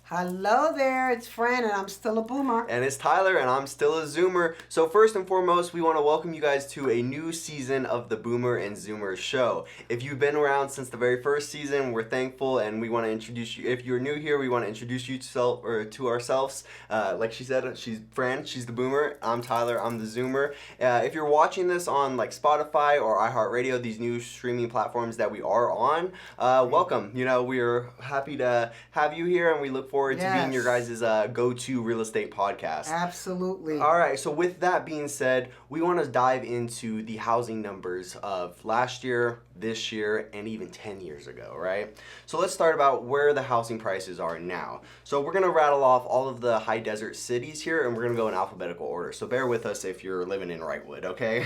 Hello there, it's Fran and I'm still a boomer. And it's Tyler and I'm still a Zoomer. So first and foremost, we want to welcome you guys to a new season of the Boomer and Zoomer show. If you've been around since the very first season, we're thankful and we want to introduce you. If you're new here, we want to introduce you to ourselves. Like she said, she's Fran, she's the Boomer. I'm Tyler, I'm the Zoomer. If you're watching this on like Spotify or iHeartRadio, these new streaming platforms that we are on, welcome. You know, we're happy to have you here and we look forward to being your guys' go-to real estate podcast. Absolutely. All right, so with that being said, we want to dive into the housing numbers of last year, this year, and even 10 years ago, right? So let's start about where the housing prices are now. So we're going to rattle off all of the high desert cities here, and we're going to go in alphabetical order. So bear with us if you're living in Wrightwood, okay?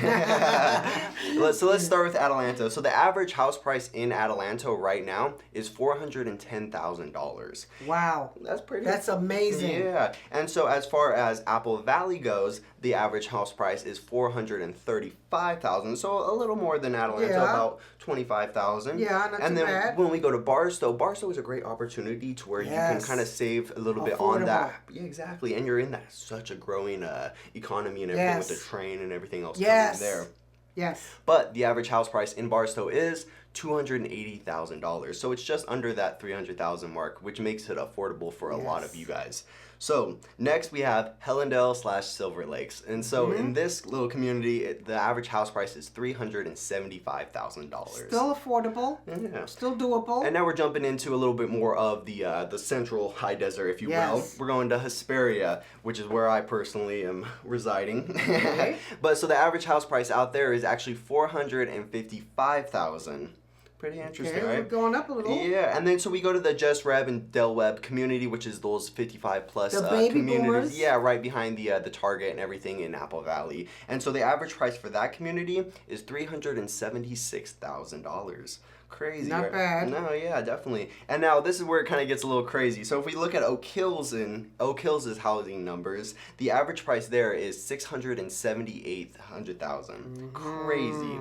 So let's start with Atlanta. So the average house price in Atlanta right now is $410,000. Wow. That's amazing. Yeah. And so as far as Apple Valley goes, the average house price is $435,000. So a little more than Atlanta, about $25,000. Yeah, not and too then bad. when we go to Barstow is a great opportunity to where you can kind of save a little bit on that. Yeah, exactly. And you're in that such a growing economy and everything with the train and everything else coming there. Yes. But the average house price in Barstow is $280,000. So it's just under that $300,000 mark, which makes it affordable for a lot of you guys. So next we have Hellendale/Silver Lakes. And so in this little community, the average house price is $375,000. Still affordable. Yeah. Still doable. And now we're jumping into a little bit more of the central high desert, if you will. We're going to Hesperia, which is where I personally am residing. Okay. But so the average house price out there is actually $455,000. Pretty interesting, right? We're going up a little. Yeah, and then so we go to the Just Reb and Del Webb community, which is those 55 plus the baby communities. Boomers. Yeah, right behind the Target and everything in Apple Valley. And so the average price for that community is $376,000. Crazy. Not bad. No, yeah, definitely. And now this is where it kind of gets a little crazy. So if we look at Oak Hills' housing numbers, the average price there is $678,000. Crazy.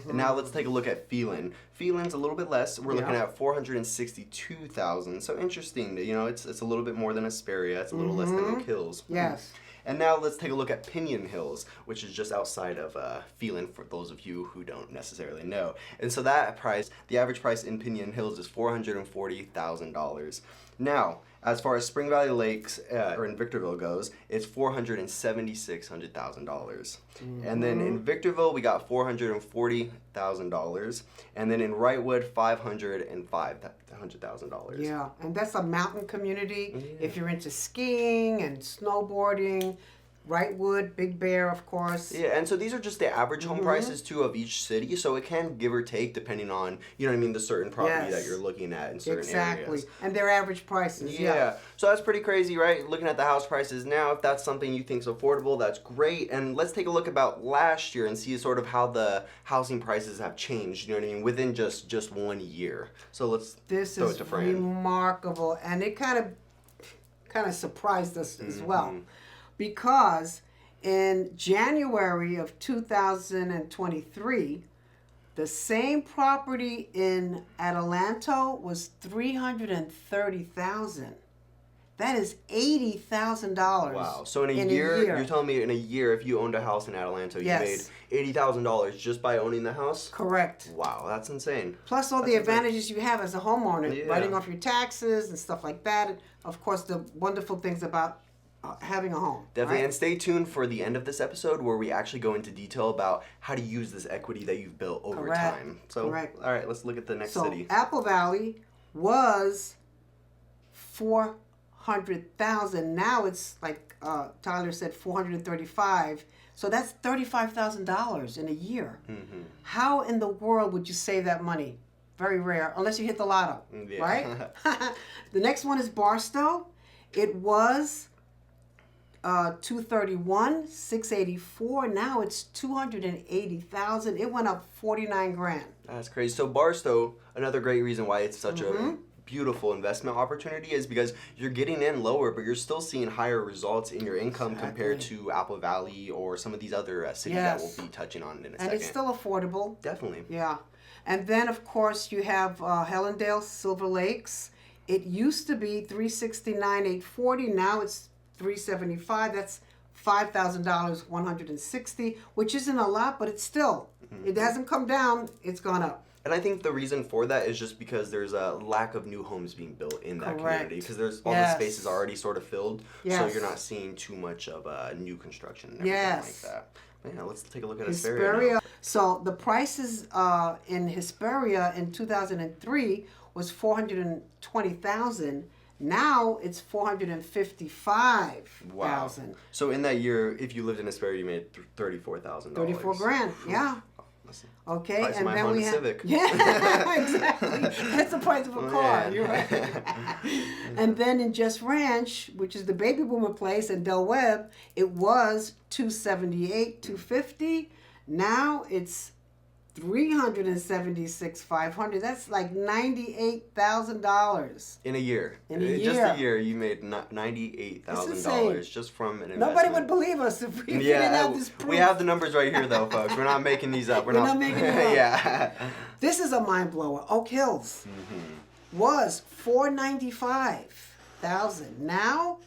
And now let's take a look at Phelan. Phelan's a little bit less. We're looking at $462,000. So interesting. You know, it's a little bit more than Hesperia. It's a little less than Oak Hills. Yes. And now let's take a look at Pinion Hills, which is just outside of Phelan for those of you who don't necessarily know. And so that price, the average price in Pinion Hills is $440,000. Now, as far as Spring Valley Lakes or in Victorville goes, it's $476,000. And then in Victorville, we got $440,000. And then in Wrightwood, $505,000. Yeah, and that's a mountain community. If you're into skiing and snowboarding, Wrightwood, Big Bear, of course. Yeah, and so these are just the average home prices, too, of each city. So it can give or take depending on, you know what I mean, the certain property that you're looking at in certain areas. And their average prices, Yeah, so that's pretty crazy, right? Looking at the house prices now, if that's something you think is affordable, that's great. And let's take a look about last year and see sort of how the housing prices have changed, you know what I mean, within just 1 year. So let's throw it to Fran. Remarkable, and it kind of surprised us as well. Because in January of 2023, the same property in Atlanta was $330,000. That is $80,000. Wow. So in a year, you're telling me in a year, if you owned a house in Atlanta, you made $80,000 just by owning the house? Correct. Wow, that's insane. Plus all the advantages you have as a homeowner, writing off your taxes and stuff like that. And of course, the wonderful things about having a home. Definitely, and stay tuned for the end of this episode where we actually go into detail about how to use this equity that you've built over time. So, all right, let's look at the next city. Apple Valley was $400,000. Now it's like Tyler said, $435,000. So that's $35,000 in a year. How in the world would you save that money? Very rare, unless you hit the lotto, right? The next one is Barstow. It was $231,000, $684,000. Now it's $280,000. It went up $49,000. That's crazy. So Barstow, another great reason why it's such a beautiful investment opportunity is because you're getting in lower, but you're still seeing higher results in your income compared to Apple Valley or some of these other cities that we'll be touching on in a second. And it's still affordable. Definitely. Yeah. And then, of course, you have Hellendale, Silver Lakes. It used to be $369,840. Now it's $375. That's $5,000, $160, which isn't a lot, but it's still. It hasn't come down. It's gone up. And I think the reason for that is just because there's a lack of new homes being built in that community. Because there's all the space is already sort of filled, so you're not seeing too much of new construction and everything like that. But yeah, let's take a look at Hesperia now. So the prices in Hesperia in 2003 was $420,000. Now it's $455,000. Wow. So in that year, if you lived in Hesperia, you made $34,000. $34,000. Yeah. Listen, okay, price and of my then Honda we have Civic. Yeah, exactly. That's the price of a car. You're right. And then in Just Ranch, which is the baby boomer place in Del Webb, it was $278,000, $250,000. Now it's $376,500. That's like $98,000 in a year. In a year, just a year, you made $98,000 just from an investment. Nobody would believe us if we didn't have this proof. We have the numbers right here, though, folks. We're not making these up. We're not making them up. Yeah. This is a mind blower. Oak Hills was $495,000. Now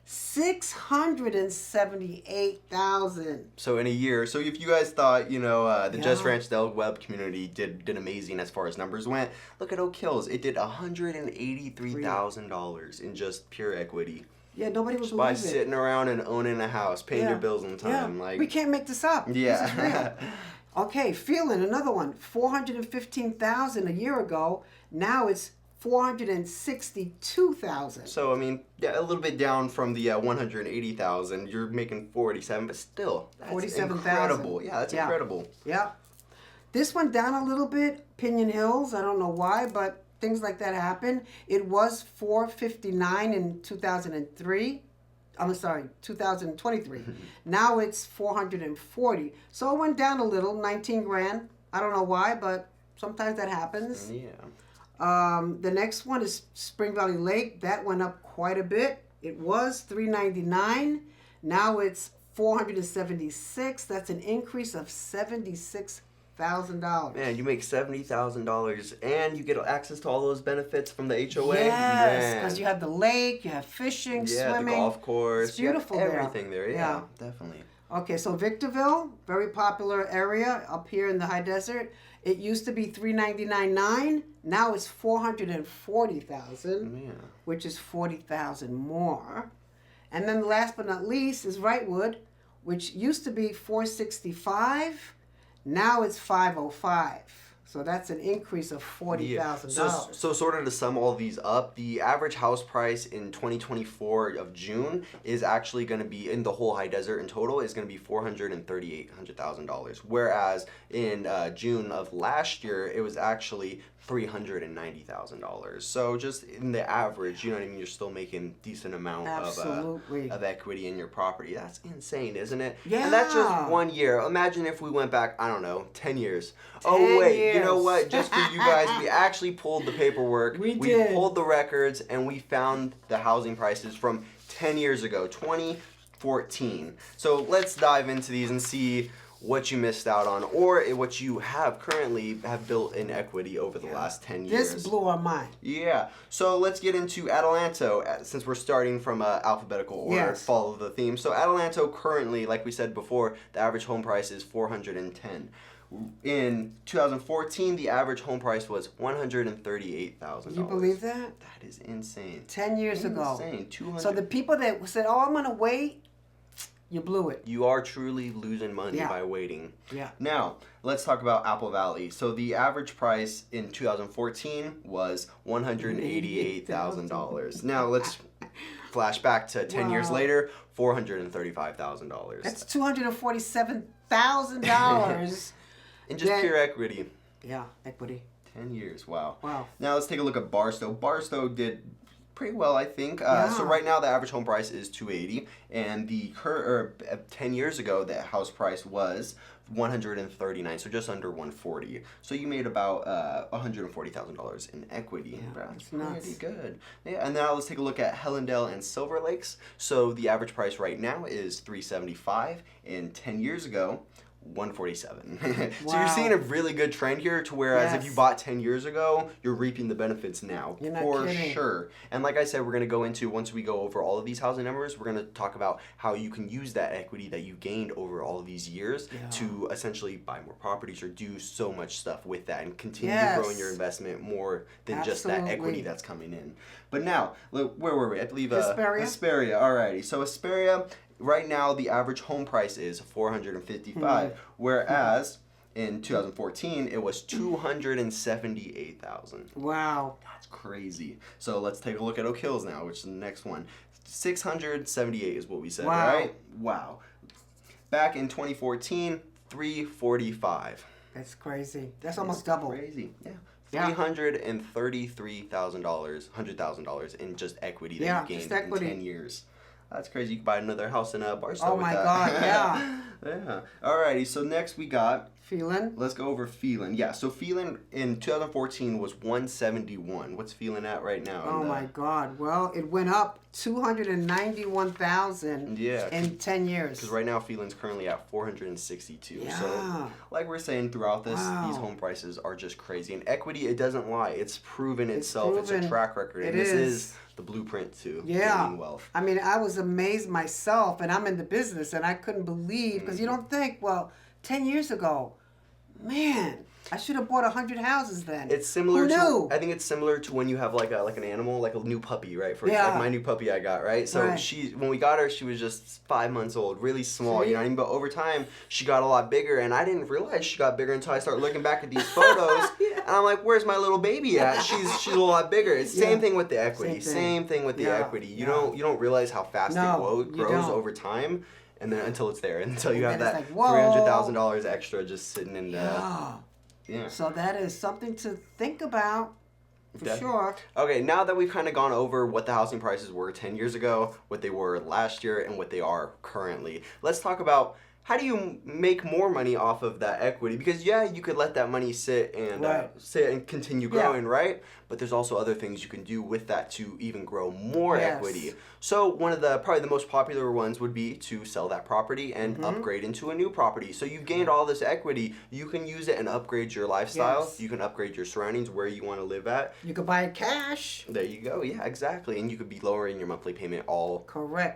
$678,000. So in a year, so if you guys thought, the Just Ranch Del Webb community did amazing as far as numbers went, look at Oak Hills. It did $183,000 in just pure equity. Yeah, nobody would just believe by it. sitting around and owning a house, paying your bills on time. Yeah. Like we can't make this up. Yeah. This is real. Okay, Phelan, another one. $415,000 a year ago. Now it's $462,000. So I mean, yeah, a little bit down from the 180,000. You're making 47, but still, that's 47,000. incredible. Yeah, that's incredible. Yeah. This went down a little bit. Pinion Hills. I don't know why, but things like that happen. It was $459,000 in 2003. I'm sorry, 2023. Now it's $440,000. So it went down a little, $19,000. I don't know why, but sometimes that happens. Yeah. The next one is Spring Valley Lake. That went up quite a bit. It was $399,000. Now it's $476,000. That's an increase of $76,000. Man, you make $70,000 and you get access to all those benefits from the HOA. Yes, because you have the lake, you have fishing, swimming. The golf course. It's beautiful there. Everything there. Yeah, definitely. Okay, so Victorville, very popular area up here in the high desert. It used to be $399,900. Now it's $440,000, which is $40,000 more. And then last but not least is Wrightwood, which used to be $465,000. Now it's $505,000. So that's an increase of $40,000. So sort of to sum all these up, the average house price in 2024 of June is actually going to be, in the whole high desert in total, is going to be $438,000. Whereas in June of last year, it was actually $390,000. So just in the average, you know what I mean, you're still making decent amount of equity in your property. That's insane, isn't it? Yeah. And that's just 1 year. Imagine if we went back, I don't know, 10 years. 10 years. You know what? Just for you guys, we actually pulled the paperwork. We did. Pulled the records, and we found the housing prices from 10 years ago, 2014. So let's dive into these and see what you missed out on, or what you currently have built in equity over the last 10 years. This blew our mind. Yeah. So let's get into Adelanto, since we're starting from alphabetical order, follow the theme. So Adelanto currently, like we said before, the average home price is $410,000. In 2014, the average home price was $138,000. You believe that? That is insane. 10 years ago. Insane. So the people that said, "Oh, I'm gonna wait," you blew it. You are truly losing money by waiting. Yeah. Now, let's talk about Apple Valley. So the average price in 2014 was $188,000. Now let's flash back to 10 years later, $435,000. That's $247,000. In just pure equity. Yeah, equity. 10 years, wow. Wow. Now let's take a look at Barstow. Barstow did Pretty well, I think. So right now the average home price is $280, and the 10 years ago the house price was $139, so just under $140. So you made about $140,000 in equity. Yeah, That's it's nuts. pretty good. Yeah, and now let's take a look at Hellendale and Silver Lakes. So the average price right now is $375, and 10 years ago, $147. So Wow. you're seeing a really good trend here, to whereas if you Yes. bought 10 years ago, you're reaping the benefits now. You're not for kidding. sure. And like I said, we're going to go into, once we go over all of these housing numbers, we're going to talk about how you can use that equity that you gained over all of these years to essentially buy more properties or do so much stuff with that and continue growing your investment more than just that equity that's coming in. But now, where were we? I believe Hesperia. Alrighty. So Hesperia, right now the average home price is $455, whereas in 2014 it was $278,000. Wow. That's crazy. So let's take a look at Oak Hills now, which is the next one. 678 is what we said, right? Wow. Back in 2014, $345. That's crazy. That's almost double. Crazy. Yeah. $100,000 in just equity that you gained in 10 years. That's crazy. You can buy another house in Barstow with that. Oh my God, yeah. Yeah. Alrighty, so next we got Phelan. Let's go over Phelan. Yeah, so Phelan in 2014 was $171. What's Phelan at right now? Oh my God. Well, it went up $291,000 in 10 years. Because right now Phelan's currently at $462. Yeah. So like we're saying throughout this, these home prices are just crazy. And equity, it doesn't lie. It's proven itself. It's a track record. And this is the blueprint to gaining wealth. I mean, I was amazed myself, and I'm in the business, and I couldn't believe, because you don't think, well, 10 years ago, man, I should have bought 100 houses then. It's similar to, I think it's similar to when you have like an animal, like a new puppy, right? For like my new puppy I got, right? So when we got her, she was just 5 months old, really small, you know what I mean? But over time, she got a lot bigger, and I didn't realize she got bigger until I started looking back at these photos, and I'm like, where's my little baby at? She's a lot bigger. It's the same thing with the equity. Same thing with the equity. You don't realize how fast it grows over time. And then until it's there, until you have that like, $300,000 extra just sitting in the... Yeah. So that is something to think about, for sure. Okay, now that we've kind of gone over what the housing prices were 10 years ago, what they were last year, and what they are currently, let's talk about how do you make more money off of that equity? Because you could let that money sit and continue growing, right? But there's also other things you can do with that to even grow more equity. So one of the probably the most popular ones would be to sell that property and upgrade into a new property. So you've gained all this equity. You can use it and upgrade your lifestyle. You can upgrade your surroundings, where you want to live at. You could buy it cash. There you go. Yeah, exactly. And you could be lowering your monthly payment all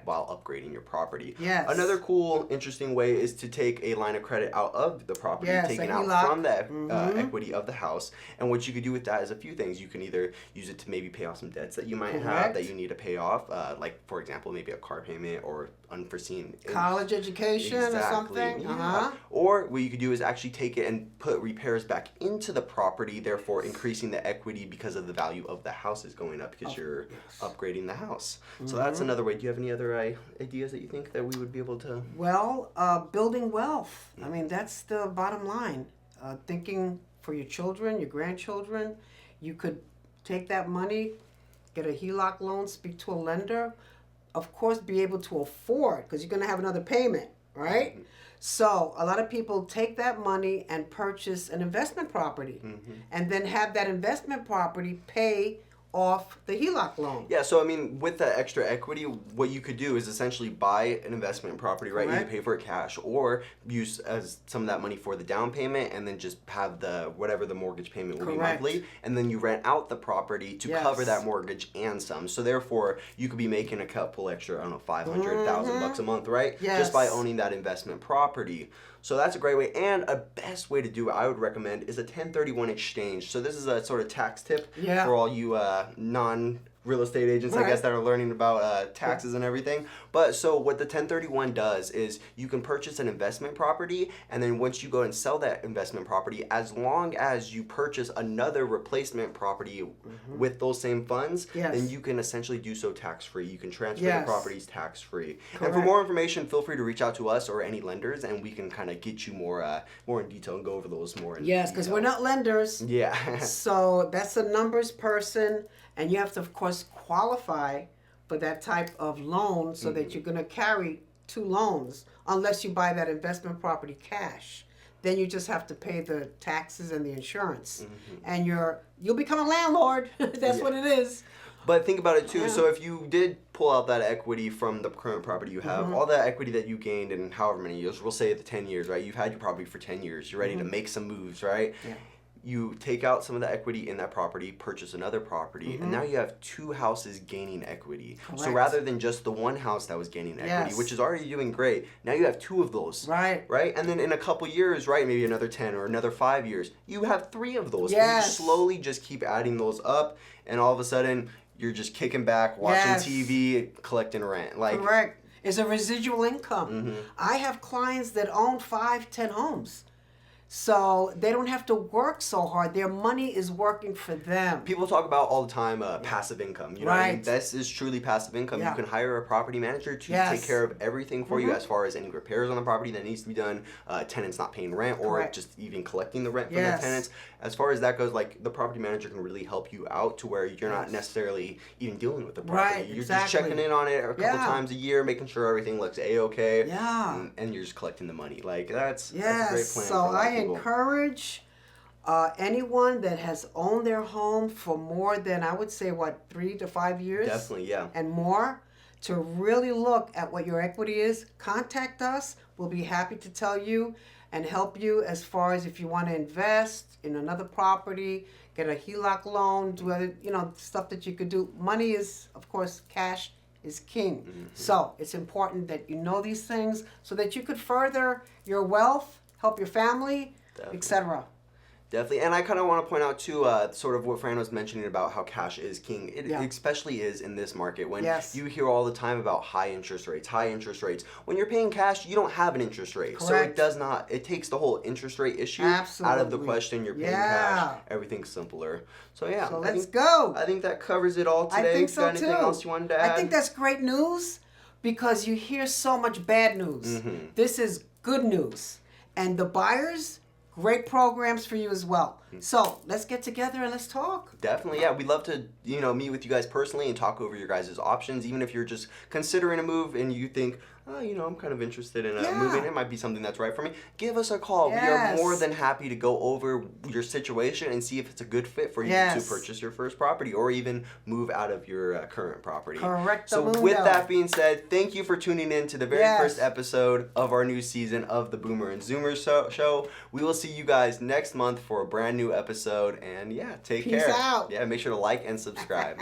while upgrading your property. Another cool, interesting way is to take a line of credit out of the property, taken out from the equity of the house. And what you could do with that is a few things. You can either use it to maybe pay off some debts that you might have that you need to pay off, like for example, maybe a car payment or unforeseen college education or something. Or what you could do is actually take it and put repairs back into the property, therefore increasing the equity because of the value of the house is going up because you're upgrading the house. So that's another way. Do you have any other ideas that you think that we would be able to? Well, building wealth. I mean, that's the bottom line. Thinking for your children, your grandchildren. You could take that money, get a HELOC loan, speak to a lender, of course be able to afford, because you're going to have another payment, right? So a lot of people take that money and purchase an investment property and then have that investment property pay off the HELOC loan. Yeah, so I mean, with that extra equity, what you could do is essentially buy an investment property, right? You can pay for it cash, or use as some of that money for the down payment, and then just have the whatever the mortgage payment will be monthly, and then you rent out the property to cover that mortgage and some. So therefore, you could be making a couple extra, I don't know, $500,000 a month, right? Just by owning that investment property. So that's a great way, and a best way to do it, I would recommend, is a 1031 exchange. So this is a sort of tax tip for all you non-real estate agents, I guess, that are learning about taxes and everything. But so what the 1031 does is you can purchase an investment property, and then once you go and sell that investment property, as long as you purchase another replacement property with those same funds, then you can essentially do so tax-free. You can transfer the properties tax-free. And for more information, feel free to reach out to us or any lenders, and we can kind of get you more in detail and go over those more in detail. Because we're not lenders. So that's a numbers person, And you have to, of course, qualify for that type of loan so that you're going to carry 2 loans unless you buy that investment property cash. Then you just have to pay the taxes and the insurance. And you'll become a landlord. That's what it is. But think about it too. So if you did pull out that equity from the current property you have, all that equity that you gained in however many years, we'll say the 10 years, right? You've had your property for 10 years. You're ready to make some moves, right? Yeah. You take out some of the equity in that property, purchase another property, and now you have 2 houses gaining equity. Correct. So rather than just the one house that was gaining equity, which is already doing great, now you have 2 of those. Right. Right? And then in a couple years, right, maybe another 10 or another 5 years, you have 3 of those. Yes. And you slowly just keep adding those up, and all of a sudden, you're just kicking back, watching TV, collecting rent. Correct. It's a residual income. I have clients that own 5, 10 homes. So they don't have to work so hard. Their money is working for them. People talk about all the time passive income. You know what I mean? Right. This is truly passive income. Yeah. You can hire a property manager to take care of everything for you as far as any repairs on the property that needs to be done, tenants not paying rent, or just even collecting the rent from the tenants. As far as that goes, like the property manager can really help you out to where you're not necessarily even dealing with the property. You're just checking in on it a couple times a year, making sure everything looks A-okay. Yeah. And you're just collecting the money. Like that's a great plan. So I encourage anyone that has owned their home for more than, I would say, 3 to 5 years? Definitely, yeah. And more, to really look at what your equity is. Contact us. We'll be happy to tell you and help you as far as if you want to invest in another property, get a HELOC loan, do other, stuff that you could do. Money is, of course, cash is king. So it's important that you know these things so that you could further your wealth, help your family, etc. Definitely. And I kind of want to point out, too, sort of what Fran was mentioning about how cash is king. It especially is in this market. When you hear all the time about high interest rates. When you're paying cash, you don't have an interest rate. Correct. So it does not, it takes the whole interest rate issue out of the question. You're paying cash. Everything's simpler. So, yeah. So let's go. I think that covers it all today. I think so, got anything else you wanted to add? I think that's great news because you hear so much bad news. This is good news. And the buyers, great programs for you as well. So let's get together and let's talk. Definitely, yeah. We'd love to, meet with you guys personally and talk over your guys' options. Even if you're just considering a move and you think, I'm kind of interested in moving. It might be something that's right for me. Give us a call. Yes. We are more than happy to go over your situation and see if it's a good fit for you to purchase your first property or even move out of your current property. Correct. So with that being said, thank you for tuning in to the very first episode of our new season of the Boomer and Zoomer show. We will see you guys next month for a brand new episode. And take care. Peace out. Yeah, make sure to like and subscribe.